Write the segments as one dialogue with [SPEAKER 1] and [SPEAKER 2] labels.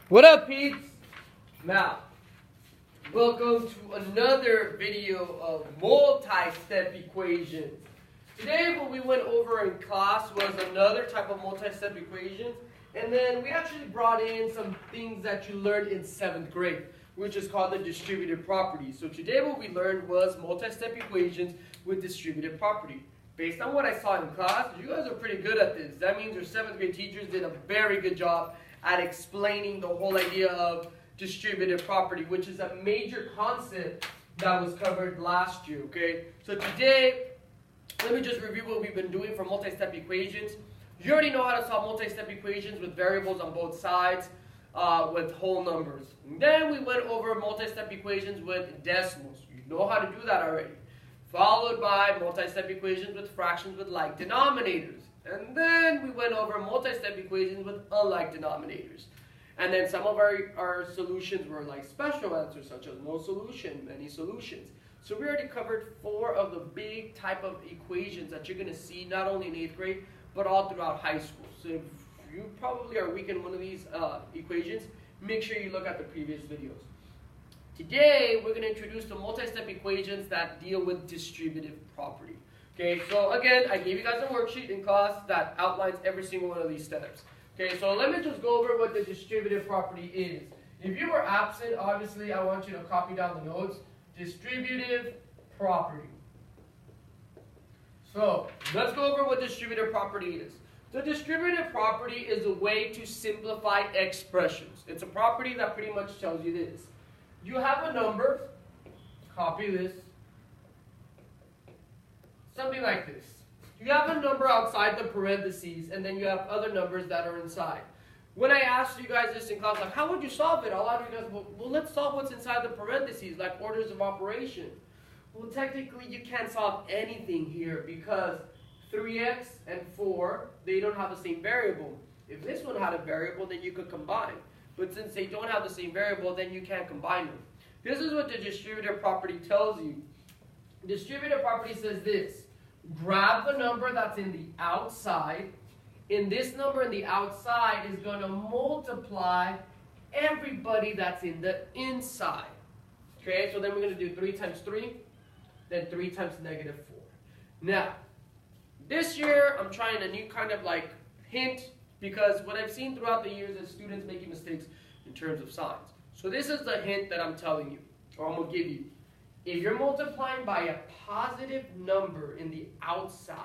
[SPEAKER 1] What up, peeps? Now, welcome to another video of multi-step equations. Today, what we went over in class was another type of multi-step equations, and then we actually brought in some things that you learned in 7th grade, which is called the distributive property. So today, what we learned was multi-step equations with distributive property. Based on what I saw in class, you guys are pretty good at this. That means your 7th grade teachers did a very good job at explaining the whole idea of distributive property, which is a major concept that was covered last year, okay? So today, let me just review what we've been doing for multi-step equations. You already know how to solve multi-step equations with variables on both sides, with whole numbers. And then we went over multi-step equations with decimals. You know how to do that already. Followed by multi-step equations with fractions with like denominators. And then we went over multi-step equations with unlike denominators. And then some of our solutions were like special answers, such as no solution, many solutions. So we already covered 4 of the big type of equations that you're going to see not only in 8th grade, but all throughout high school. So if you probably are weak in one of these equations, make sure you look at the previous videos. Today, we're going to introduce the multi-step equations that deal with distributive property. Okay, so again, I gave you guys a worksheet in class that outlines every single one of these steps. Okay, so let me just go over what the distributive property is. If you were absent, obviously, I want you to copy down the notes. Distributive property. So, let's go over what distributive property is. The distributive property is a way to simplify expressions. It's a property that pretty much tells you this. You have a number, copy this, something like this. You have a number outside the parentheses, and then you have other numbers that are inside. When I asked you guys this in class, like, how would you solve it? A lot of you guys, well, let's solve what's inside the parentheses, like orders of operation. Well, technically, you can't solve anything here because 3x and 4, they don't have the same variable. If this one had a variable, then you could combine. But since they don't have the same variable, then you can't combine them. This is what the distributive property tells you. Distributive property says this. Grab the number that's in the outside, and this number in the outside is going to multiply everybody that's in the inside. Okay, so then we're going to do 3 times 3, then 3 times negative 4. Now, this year I'm trying a new kind of like hint, because what I've seen throughout the years is students making mistakes in terms of signs. So this is the hint that I'm telling you, or I'm going to give you. If you're multiplying by a positive number in the outside,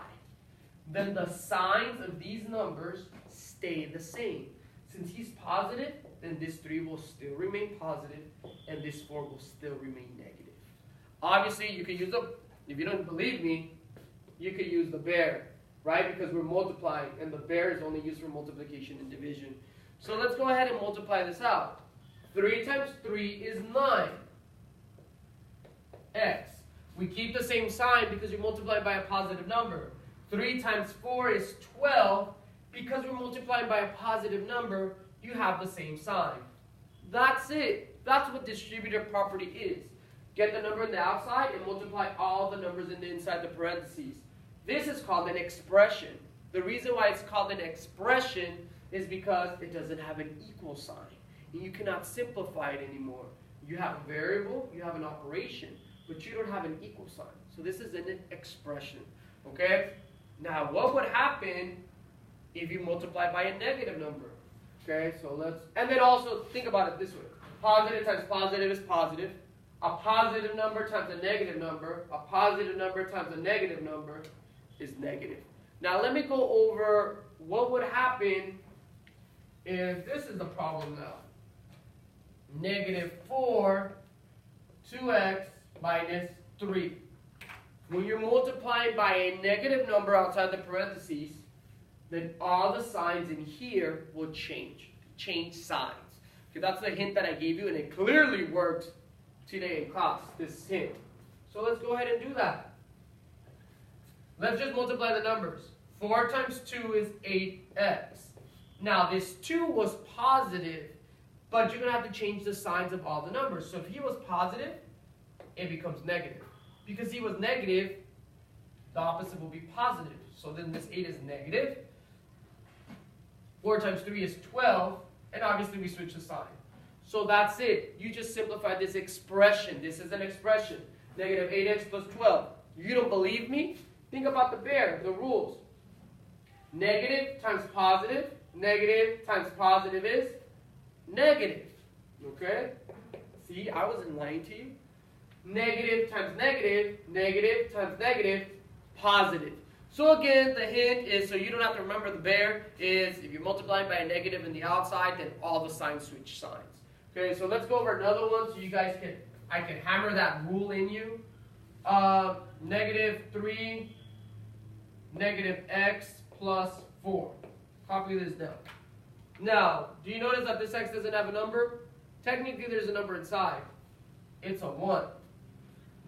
[SPEAKER 1] then the signs of these numbers stay the same. Since he's positive, then this 3 will still remain positive, and this 4 will still remain negative. Obviously, you could use if you don't believe me, you could use the bear, right? Because we're multiplying, and the bear is only used for multiplication and division. So let's go ahead and multiply this out. 3 times 3 is 9. X. We keep the same sign because we multiply by a positive number. 3 times 4 is 12. Because we're multiplying by a positive number, you have the same sign. That's it. That's what distributive property is. Get the number in the outside and multiply all the numbers in the inside the parentheses. This is called an expression. The reason why it's called an expression is because it doesn't have an equal sign. And you cannot simplify it anymore. You have a variable, you have an operation, but you don't have an equal sign. So this is an expression, okay? Now, what would happen if you multiply by a negative number? Okay, so and then also think about it this way. Positive times positive is positive. A positive number times a negative number times a negative number is negative. Now, let me go over what would happen if this is the problem now. Negative 4, 2x, minus 3. When you're multiplying by a negative number outside the parentheses, then all the signs in here will change signs. Okay, that's the hint that I gave you, and it clearly worked today in class, this hint. So let's go ahead and do that. Let's just multiply the numbers. 4 times 2 is 8x. Now this 2 was positive, but you're going to have to change the signs of all the numbers. So if he was positive, it becomes negative. Because he was negative, the opposite will be positive. So then this 8 is negative. 4 times 3 is 12, and obviously we switch the sign. So that's it. You just simplify this expression. This is an expression. Negative 8x plus 12. You don't believe me? Think about the bear, the rules. Negative times positive is negative. Okay? See, I wasn't lying to you. Negative times negative, negative times negative, positive. So again, the hint is, so you don't have to remember the bear, is if you're multiplying by a negative in the outside, then all the signs switch signs. Okay, so let's go over another one so you guys can, I can hammer that rule in you. Negative 3, negative x plus 4. Copy this down. Now, do you notice that this x doesn't have a number? Technically, there's a number inside. It's a 1.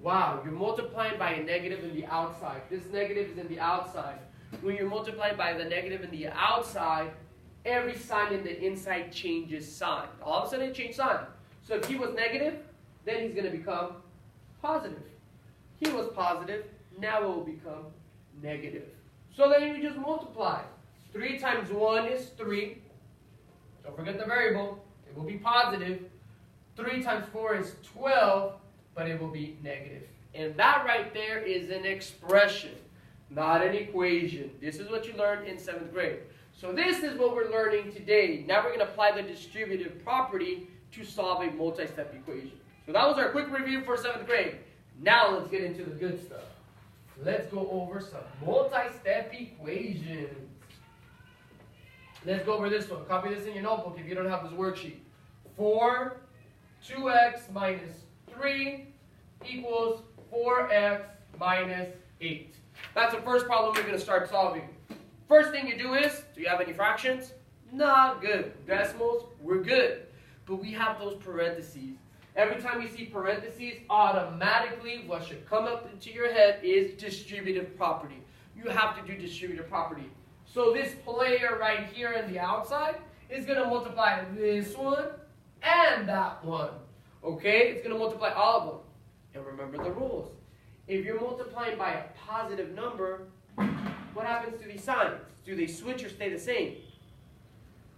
[SPEAKER 1] Wow, you're multiplying by a negative in the outside. This negative is in the outside. When you're multiplying by the negative in the outside, every sign in the inside changes sign. All of a sudden, it changed sign. So if he was negative, then he's going to become positive. He was positive, now it will become negative. So then you just multiply. 3 times 1 is 3. Don't forget the variable. It will be positive. 3 times 4 is 12, but it will be negative. And that right there is an expression, not an equation. This is what you learned in 7th grade. So this is what we're learning today. Now we're going to apply the distributive property to solve a multi-step equation. So that was our quick review for 7th grade. Now let's get into the good stuff. Let's go over some multi-step equations. Let's go over this one. Copy this in your notebook if you don't have this worksheet. 4, 2x minus 3 equals 4x minus 8. That's the first problem we're going to start solving. First thing you do is, do you have any fractions? Not good. Decimals, we're good. But we have those parentheses. Every time you see parentheses, automatically what should come up into your head is distributive property. You have to do distributive property. So this player right here on the outside is going to multiply this one and that one. Okay? It's going to multiply all of them. And remember the rules. If you're multiplying by a positive number, what happens to these signs? Do they switch or stay the same?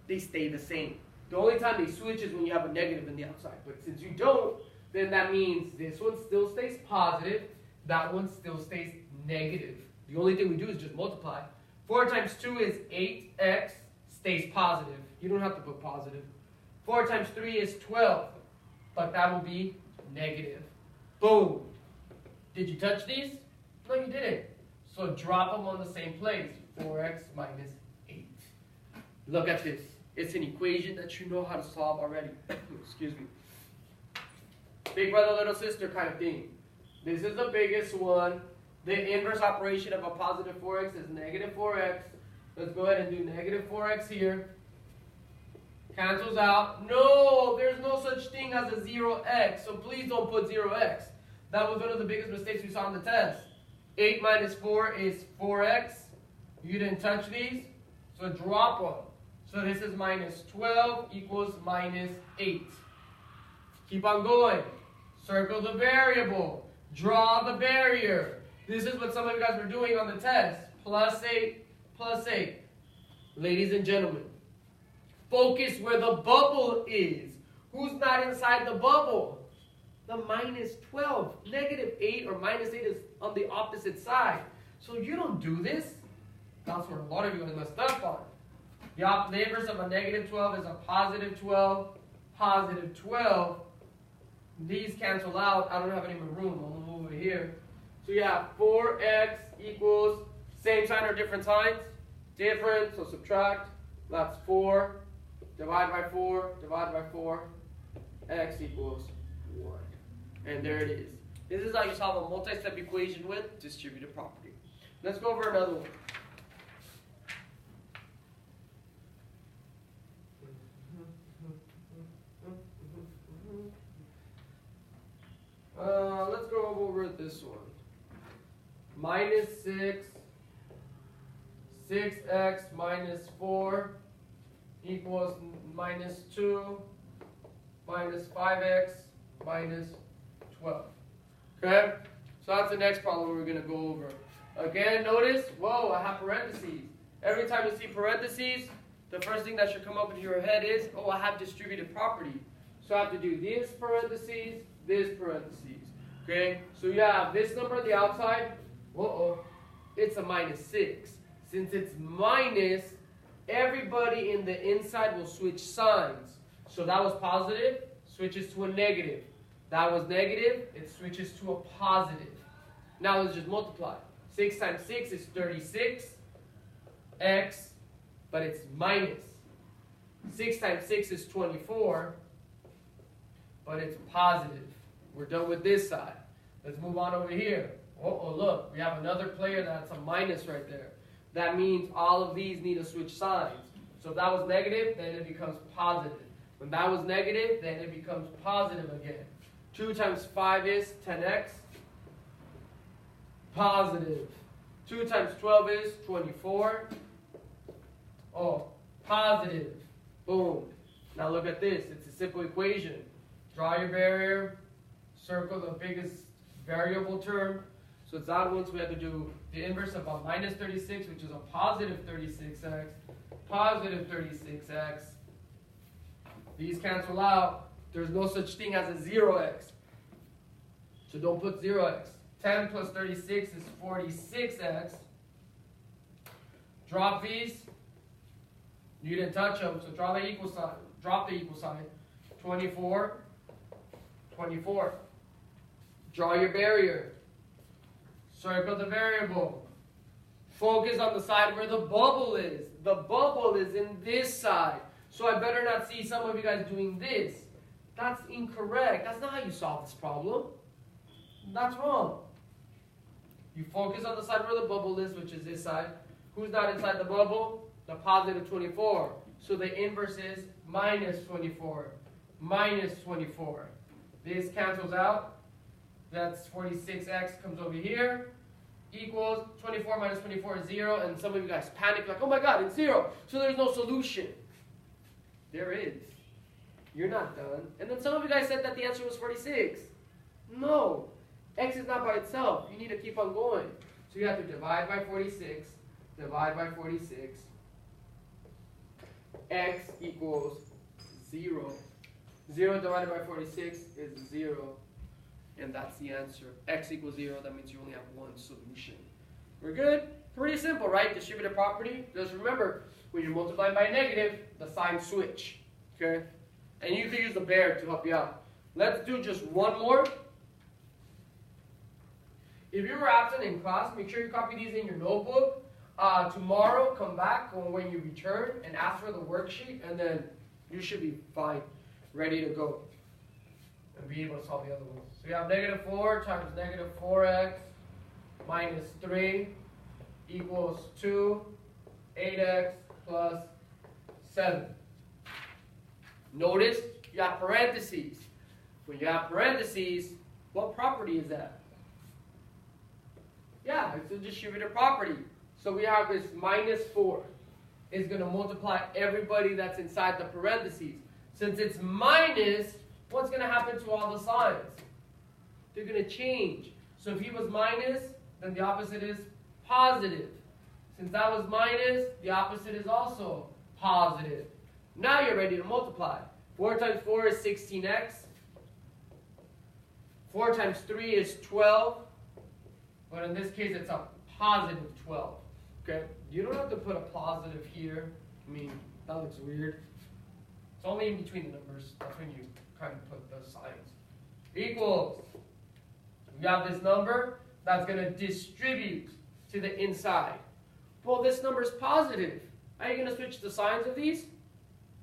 [SPEAKER 1] They stay the same. The only time they switch is when you have a negative in the outside. But since you don't, then that means this one still stays positive, that one still stays negative. The only thing we do is just multiply. 4 times 2 is 8x, stays positive. You don't have to put positive. 4 times 3 is 12, but that will be negative. Boom. Did you touch these? No, you didn't. So drop them on the same place. 4x minus 8. Look at this. It's an equation that you know how to solve already. Excuse me. Big brother, little sister kind of thing. This is the biggest one. The inverse operation of a positive 4x is negative 4x. Let's go ahead and do negative 4x here. Cancels out. No, there's no such thing as a 0x. So please don't put 0x. That was one of the biggest mistakes we saw in the test. 8 minus 4 is 4x. You didn't touch these, so drop them. So this is minus 12 equals minus 8. Keep on going. Circle the variable. Draw the barrier. This is what some of you guys were doing on the test. Plus 8, plus 8. Ladies and gentlemen, focus where the bubble is. Who's not inside the bubble? The minus 12. Negative 8 or minus 8 is on the opposite side. So you don't do this. That's where a lot of you guys messed up on. The inverse of a negative 12 is a positive 12. Positive 12. These cancel out. I don't have any more room. I'm going to move over here. So you have 4x equals, same sign or different signs? Different, so subtract. That's 4. Divide by 4. Divide by 4. X equals 1. And there it is. This is how you solve a multi-step equation with distributive property. Let's go over another one. Let's go over this one. Minus 6, 6x minus 4 equals minus 2 minus 5x minus 12. Okay? So that's the next problem we're going to go over. Again, notice, whoa, I have parentheses. Every time you see parentheses, the first thing that should come up into your head is, oh, I have distributive property. So I have to do this parentheses, this parentheses. Okay? So you have this number on the outside. It's a -6. Since it's minus, everybody in the inside will switch signs. So that was positive, switches to a negative. That was negative, it switches to a positive. Now let's just multiply. 6 times 6 is 36x, but it's minus. 6 times 6 is 24, but it's positive. We're done with this side. Let's move on over here. Look, we have another player that's a minus right there. That means all of these need to switch signs. So if that was negative, then it becomes positive. When that was negative, then it becomes positive again. 2 times 5 is 10x. Positive. 2 times 12 is 24. Positive. Boom. Now look at this. It's a simple equation. Draw your barrier. Circle the biggest variable term. So it's odd ones. We have to do the inverse of a -36, which is a positive 36x. Positive 36x. These cancel out. There's no such thing as a 0x. So don't put 0x. 10 plus 36 is 46x. Drop these. You didn't touch them, so draw the equal sign. Drop the equal sign. 24. 24. Draw your barrier. Circle the variable. Focus on the side where the bubble is. The bubble is in this side. So I better not see some of you guys doing this. That's incorrect. That's not how you solve this problem. That's wrong. You focus on the side where the bubble is, which is this side. Who's not inside the bubble? The positive 24. So the inverse is -24. -24. This cancels out. That's 46x comes over here. Equals 24 minus 24 is 0. And some of you guys panic like, oh my God, it's 0. So there's no solution. There is. You're not done. And then some of you guys said that the answer was 46. No. X is not by itself. You need to keep on going. So you have to divide by 46. Divide by 46. X equals 0. 0 divided by 46 is 0. And that's the answer. X equals 0. That means you only have one solution. We're good? Pretty simple, right? Distributive property. Just remember, when you're multiplying by a negative, the signs switch. Okay? And you can use the bear to help you out. Let's do just one more. If you were absent in class, make sure you copy these in your notebook. Tomorrow, come back when you return and ask for the worksheet, and then you should be fine, ready to go, and be able to solve the other ones. So you have -4 times -4x minus 3 equals 2, 8x plus 7. Notice you have parentheses. When you have parentheses, what property is that? Yeah, it's a distributive property. So we have this -4. It's going to multiply everybody that's inside the parentheses. Since it's minus, what's going to happen to all the signs? They're going to change. So if he was minus, then the opposite is positive. Since that was minus, the opposite is also positive. Now you're ready to multiply. 4 times 4 is 16x. 4 times 3 is 12. But in this case, it's a positive 12. Okay? You don't have to put a positive here. I mean, that looks weird. It's only in between the numbers. That's when you kind of put the signs. Equals. We have this number that's going to distribute to the inside. Well, this number is positive. Are you going to switch the signs of these?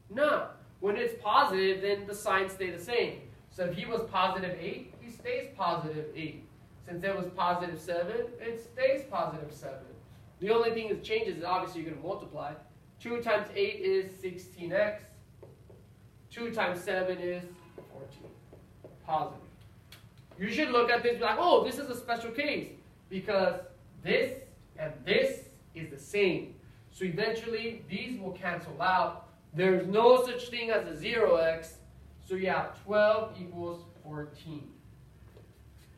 [SPEAKER 1] No. When it's positive, then the signs stay the same. So if he was positive 8, he stays positive 8. Since it was positive 7, it stays positive 7. The only thing that changes is obviously you're going to multiply. 2 times 8 is 16x. 2 times 7 is 14. Positive. You should look at this and be like, oh, this is a special case. Because this and this is the same. So eventually, these will cancel out. There's no such thing as a 0x. So you have 12 equals 14.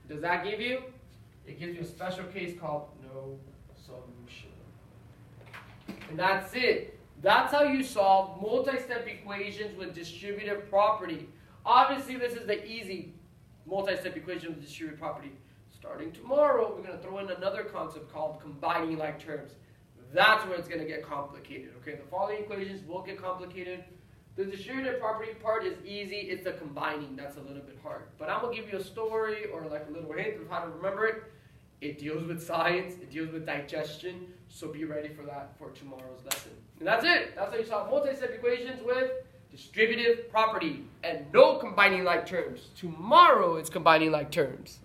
[SPEAKER 1] Does that give you? It gives you a special case called no solution. And that's it. That's how you solve multi-step equations with distributive property. Obviously, this is the easy multi-step equation with distributive property. Starting tomorrow, we're going to throw in another concept called combining like terms. That's where it's going to get complicated. Okay, the following equations will get complicated. The distributive property part is easy. It's the combining that's a little bit hard. But I'm going to give you a story or like a little hint of how to remember it. It deals with science. It deals with digestion. So be ready for that for tomorrow's lesson. And that's it. That's how you solve multi-step equations with distributive property. And no combining like terms. Tomorrow it's combining like terms.